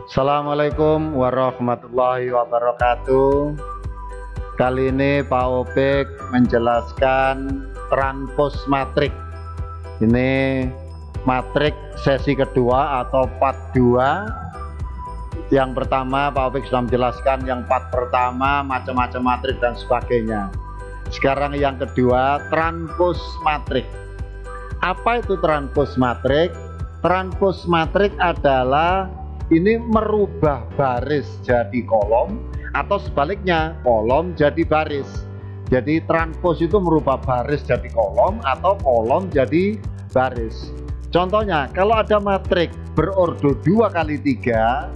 Assalamualaikum warahmatullahi wabarakatuh. Kali ini Pak Opik menjelaskan transpos matrik. Ini matrik sesi kedua atau part 2. Yang pertama Pak Opik sudah menjelaskan yang part pertama macam-macam matrik dan sebagainya. Sekarang yang kedua, transpos matrik. Apa itu transpos matrik? Transpos matrik adalah ini merubah baris jadi kolom atau sebaliknya kolom jadi baris. Jadi transpos itu merubah baris jadi kolom atau kolom jadi baris. Contohnya kalau ada matrik berordo 2 kali 3,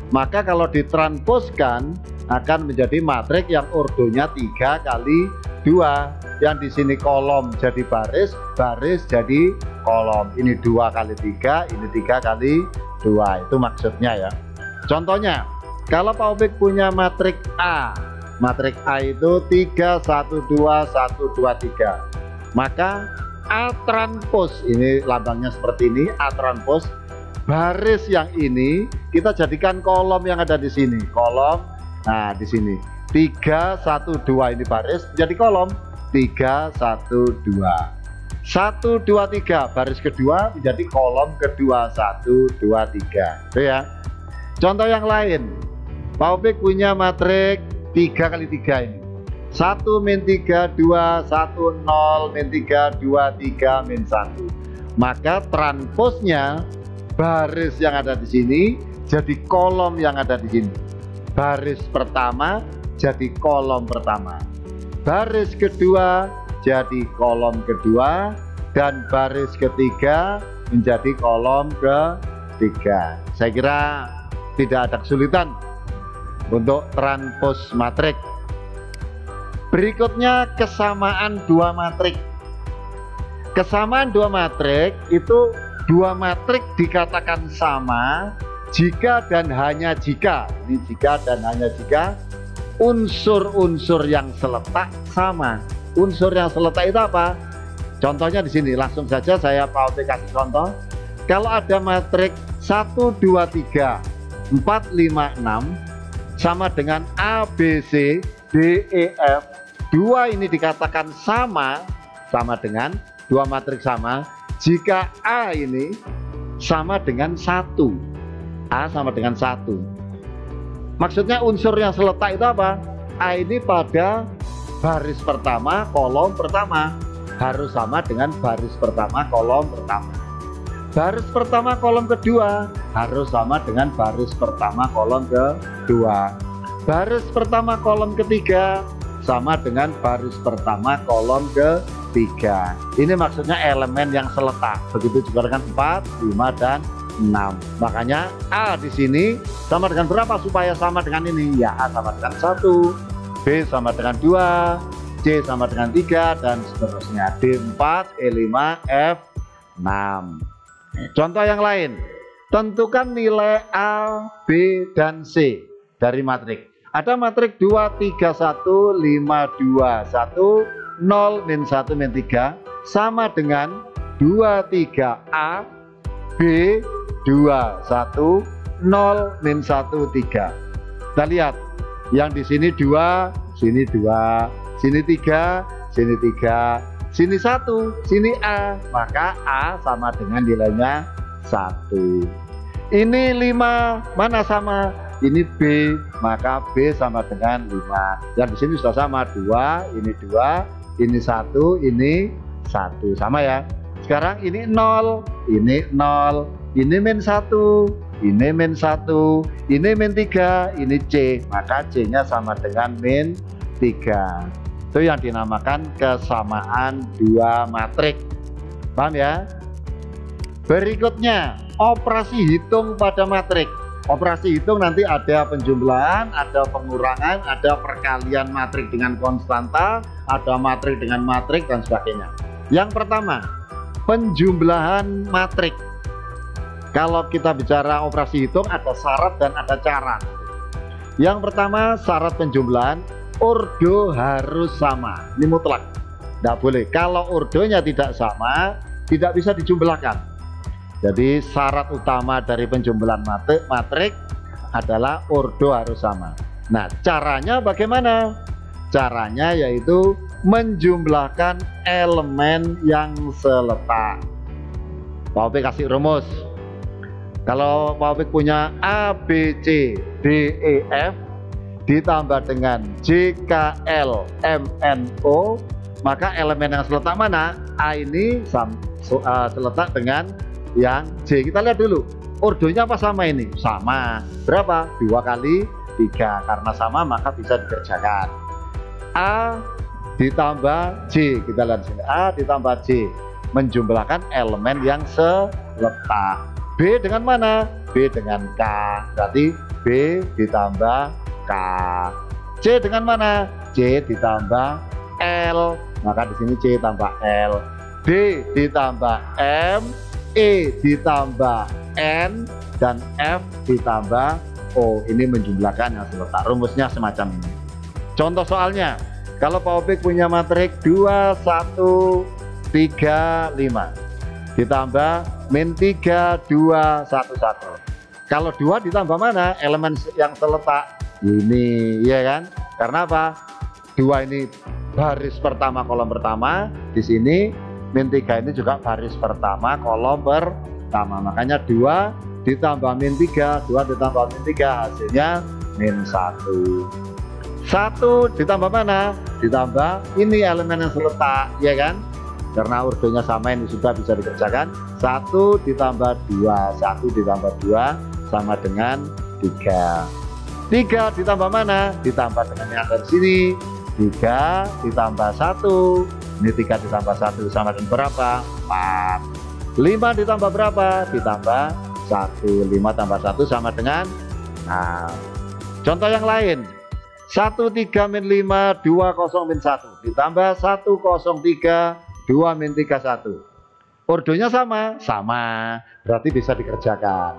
maka kalau ditransposkan akan menjadi matrik yang ordonya 3 kali 2. Yang di sini kolom jadi baris, baris jadi kolom. Ini 2 kali 3, ini 3 kali 2, itu maksudnya ya. Contohnya kalau Pak Opik punya matrik A, matrik A itu 3 1 2 1 2 3, maka A transpos, ini lambangnya seperti ini, A transpos, baris yang ini kita jadikan kolom yang ada di sini, kolom. Nah di sini 3 1 2 ini baris jadi kolom, 3 1 2 1 2 3, baris kedua menjadi kolom kedua, 1 2 3, itu ya. Contoh yang lain, Pak Opik punya matrik 3 kali 3 ini, 1 min 3 2 1 0 min 3 2 3 min 1, maka transposnya baris yang ada di sini jadi kolom yang ada di sini. Baris pertama jadi kolom pertama, baris kedua jadi kolom kedua, dan baris ketiga menjadi kolom ketiga. Saya kira tidak ada kesulitan untuk transpos matrik. Berikutnya kesamaan dua matrik. Kesamaan dua matrik itu dua matrik dikatakan sama jika dan hanya jika, ini jika dan hanya jika unsur-unsur yang seletak sama. Unsur yang seletak itu apa? Contohnya di sini, langsung saja saya Pak Opik kasih contoh. Kalau ada matrik 1 2 3 4 5 6 sama dengan A B C D E F, dua ini dikatakan sama dengan dua matrik sama jika A ini sama dengan 1, A sama dengan 1. Maksudnya unsur yang seletak itu apa? A ini pada baris pertama kolom pertama harus sama dengan baris pertama kolom pertama. Baris pertama kolom kedua harus sama dengan baris pertama kolom kedua. Baris pertama kolom ketiga sama dengan baris pertama kolom ketiga. Ini maksudnya elemen yang seletak. Begitu juga dengan 4, 5 dan 6. Makanya A di sini sama dengan berapa supaya sama dengan ini? Ya A sama dengan 1, B sama dengan 2, C sama dengan 3, dan seterusnya. D4, E5, F6. Contoh yang lain, tentukan nilai A, B, dan C dari matrik. Ada matrik 2, 3, 1, 5, 2, 1, 0, min 1, min 3 sama dengan 2, 3, A, B, 2, 1, 0, min 1, 3. Kita lihat, yang di sini 2, sini 2, sini 3, sini 3, sini 1, sini A, maka A sama dengan nilainya 1. Ini 5, mana sama? Ini B, maka B sama dengan 5. Dan di sini sudah sama, 2, ini 2, ini 1, ini 1, sama ya. Sekarang ini 0, ini 0, ini min 1, ini min 1, ini min 3, ini C, maka C-nya sama dengan min 3. Itu yang dinamakan kesamaan dua matrik. Paham ya? Berikutnya, operasi hitung pada matrik. Operasi hitung nanti ada penjumlahan, ada pengurangan, ada perkalian matrik dengan konstanta, ada matrik dengan matrik, dan sebagainya. Yang pertama, penjumlahan matrik. Kalau kita bicara operasi hitung ada syarat dan ada cara. Yang pertama, syarat penjumlahan, ordo harus sama. Ini mutlak, tidak boleh. Kalau ordonya tidak sama, tidak bisa dijumlahkan. Jadi syarat utama dari penjumlahan matrik adalah ordo harus sama. Nah, caranya bagaimana? Caranya yaitu menjumlahkan elemen yang seletak. Pak Opik kasih rumus. Kalau Pak Opik punya A, B, C, D, E, F ditambah dengan J, K, L, M, N, O, maka elemen yang seletak mana? A ini seletak dengan yang J. Kita lihat dulu, ordonya apa sama ini? Sama. Berapa? 2 kali 3. Karena sama maka bisa dikerjakan. A ditambah J, kita lihat sini, A ditambah J menjumlahkan elemen yang seletak. B dengan mana? B dengan K, berarti B ditambah K. C dengan mana? C ditambah L, maka di sini C tambah L. D ditambah M, E ditambah N, dan F ditambah O. Ini menjumlahkan yang seletak. Rumusnya semacam ini. Contoh soalnya, kalau Pak Opik punya matrik 2, 1, 3, 5 ditambah min 3, 2, 1, 1. Kalau 2 ditambah mana? Elemen yang seletak ini, ya kan? Karena apa? 2 ini baris pertama kolom pertama, di sini min 3 ini juga baris pertama kolom pertama. Makanya 2 ditambah min 3, 2 ditambah min 3 hasilnya min 1. 1 ditambah mana? Ditambah ini elemen yang seletak, ya kan? Karena ordonya sama, ini sudah bisa dikerjakan. 1 ditambah 2, 1 ditambah 2 sama dengan 3. 3 ditambah mana? Ditambah dengan yang dari sini. 3 ditambah 1, ini 3 ditambah 1 sama dengan berapa? 4. 5 ditambah berapa? Ditambah 1. 5 tambah 1 sama dengan 6. Contoh yang lain, 1, 3, min 5, 2, 0, min 1 ditambah 1, 0, 3, 2, min 3, 1. Ordonya sama? Sama, berarti bisa dikerjakan.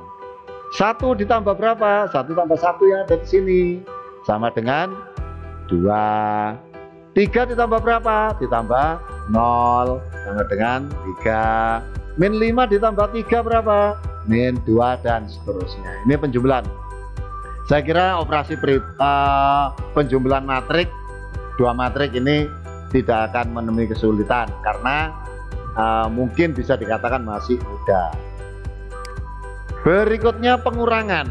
1 ditambah berapa? 1 tambah 1 yang ada di sini sama dengan 2. 3 ditambah berapa? Ditambah 0 sama dengan 3. Min 5 ditambah 3 berapa? Min 2 dan seterusnya. Ini penjumlahan. Saya kira operasi penjumlahan matrik, 2 matrik ini tidak akan menemui kesulitan karena mungkin bisa dikatakan masih mudah. Berikutnya pengurangan.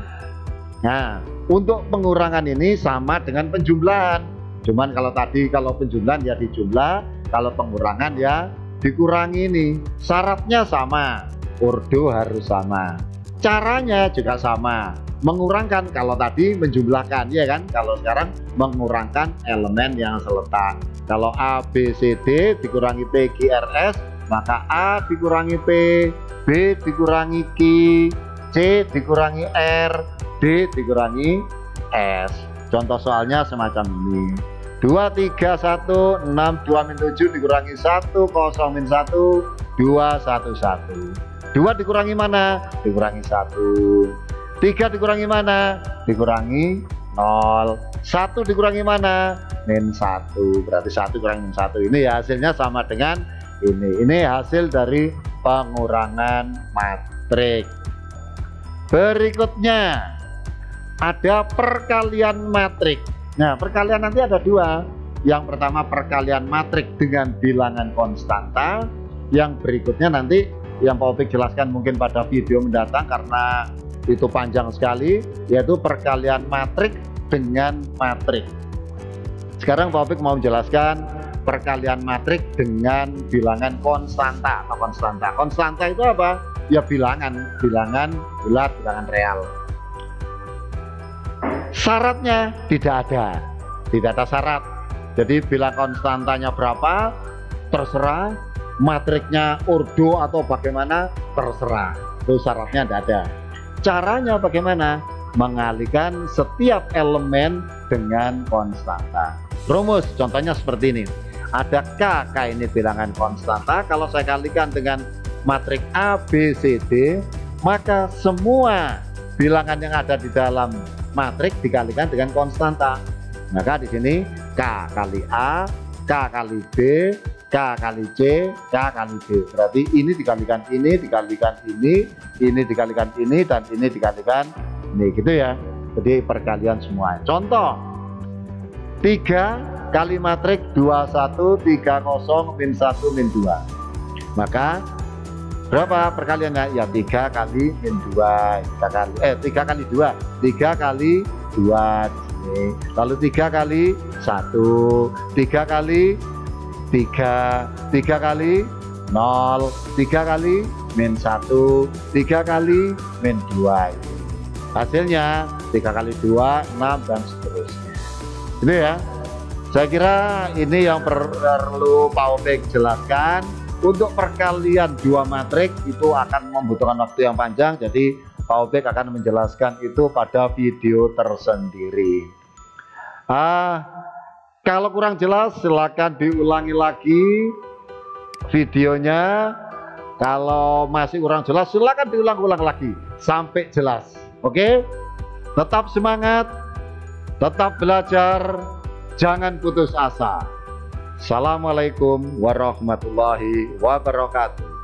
Nah, untuk pengurangan ini sama dengan penjumlahan. Cuman kalau tadi kalau penjumlahan ya dijumlah, kalau pengurangan ya dikurangi ini. Syaratnya sama, ordo harus sama. Caranya juga sama. Mengurangkan kalau tadi menjumlahkan, ya kan? Kalau sekarang mengurangkan elemen yang seletak. Kalau A, B, C, D dikurangi P, Q, R, S, maka A dikurangi P, B dikurangi Q, C dikurangi R, D dikurangi S. Contoh soalnya semacam ini. 2, 3, 1, 6, 2, min 7 dikurangi 1, 0, min 1, 2, 1, 1. 2 dikurangi mana? Dikurangi 1. 3 dikurangi mana? Dikurangi 0. 1 dikurangi mana? Min 1. Berarti 1 kurangi min 1. Ini ya hasilnya sama dengan ini. Ini hasil dari pengurangan matrik. Berikutnya ada perkalian matrik. Nah, perkalian nanti ada 2. Yang pertama perkalian matrik dengan bilangan konstanta. Yang berikutnya nanti yang Pak Opik jelaskan mungkin pada video mendatang karena itu panjang sekali, yaitu perkalian matrik dengan matrik. Sekarang Pak Opik mau menjelaskan perkalian matrik dengan bilangan konstanta atau konstanta. Konstanta itu apa? Ya bilangan bulat, bilangan real. Syaratnya tidak ada syarat. Jadi bilang konstantanya berapa terserah, matriknya ordo atau bagaimana terserah. Itu syaratnya tidak ada. Caranya bagaimana? Mengalihkan setiap elemen dengan konstanta. Rumus contohnya seperti ini. Ada K ini bilangan konstanta. Kalau saya kalikan dengan matrik A, B, C, D, maka semua bilangan yang ada di dalam matrik dikalikan dengan konstanta. Maka di sini K kali A, K kali B, K kali C, K kali D. Berarti ini dikalikan ini, dikalikan ini dikalikan ini, dan ini dikalikan ini, gitu ya. Jadi perkalian semua. Contoh 3 kali matrik 21 30 min 1 min 2. Maka berapa perkaliannya? Ya 3 kali min 2, 3 kali 2, 3 kali 2 di sini. Lalu 3 kali 1, 3 kali 3, 3 kali 0, 3 kali min 1, 3 kali min 2. Hasilnya 3 kali 2, 6 dan seterusnya. Ini ya. Saya kira ini yang perlu Pak Opik jelaskan. Untuk perkalian 2 matrik itu akan membutuhkan waktu yang panjang, jadi Pak Opik akan menjelaskan itu pada video tersendiri. Kalau kurang jelas silakan diulangi lagi videonya. Kalau masih kurang jelas silakan diulang-ulang lagi sampai jelas. Oke? Tetap semangat, tetap belajar, jangan putus asa. Assalamualaikum warahmatullahi wabarakatuh.